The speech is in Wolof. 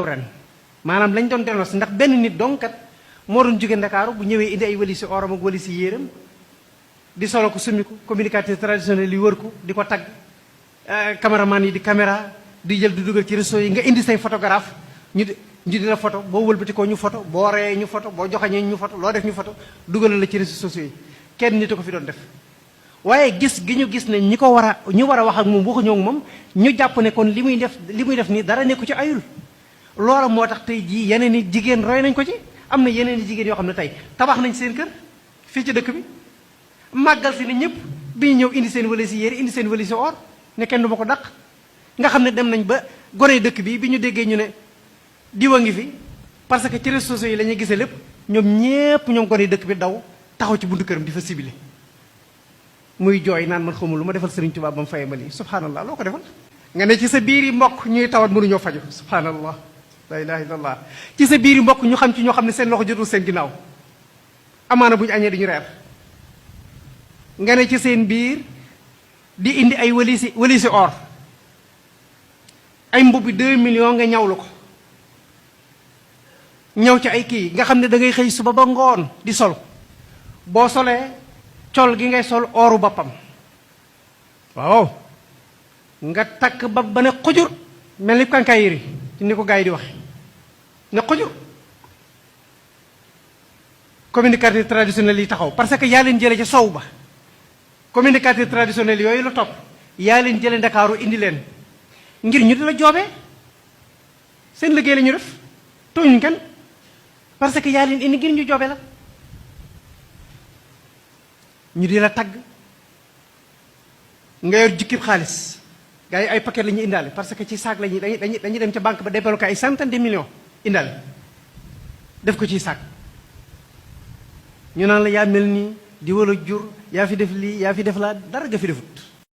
ren maanaam lañ doon dénoncé ndax benn nit donc kat moo doon jóge Ndakaaru bu ñëwee indi ay walisi oram ak walisi yéeram di solo ko summi ko communicateur traditionnel yi wër ko di ko tagg caméraman yi di caméra di jël di dugal ci réseau yi nga indi say photographe ñu di la photo boo wëlbati ko ñu photo boo reyee ñu photo boo joxañee ñu photo loo def ñu photo dugalal la ci réseaux sociaux yi kenn nit a ko fi doon def waaye gis gi ñu gis ne ñi ko war a ñu war a wax ak moom waxuñoo ak moom ñu jàpp ne kon li muy def nii dara nekku ci ayul loola moo tax tey jii yeneen i jigéen roy nañ ko ci am na yeneen i jigéen yoo xam ne tey tabax nañ seen kër fii ci dëkk bi màggal si ne ñëpp bi ñu ñëw indi seen valise yére indi seen valise or ne kenn du ma ko dàq nga xam ne dem nañ ba gone dëkk bi ñu déggee ñu ne diwa ngi fi parce que ci réseaux sociaux yi la ñuy gisee lépp ñoom ñépp ñoom gone dëkk bi daw taxaw ci buntu këram di fa sibile muy jooy naan man xamul lu ma defal Sëriñ Tuubaa ba mu fayee ma lii subhanallah loo ko defal nga ne ci sa biir yi mbokk ñuy tawat mënuñoo faju subhanallah la ilaha illallah ci sa biir yi mbokk ñu xam ci ñoo xam ne seen loxo jotul seen ginnaaw amaana bu ñu añee duñu reer nga ne ci seen biir di indi ay walisi or ay mbubbi 2 millions nga ñawlu ko ñëw ci ay kii nga xam ne da ngay xëy suba ba ngoon di sol boo solee col gi ngay sol ooru boppam waaw nga takk ba ne xujur mel ni kankayiri ci ni ko gars yi di waxe ne xujur communicateur traditionnel yi taxaw parce que yaa leen jële ca sow ba communicateur traditionnel yooyu la topp yaa leen jële Ndakaaru indi leen ngir ñu di la joobee seen liggéey la ñu def tooñuñ kenn parce que yaa leen indi ngir ñu joobe la ñu di la tagg nga yor jukkib xaalis gars yi ay paquet la ñuy indaale parce que ci saak la ñuy dañuy dem ca banque ba débloqué ay centaine de millions indaale def ko ci saak ñu naan la yaa mel nii di wala jur yaa fi def lii yaa fi def laa dara nga fi defut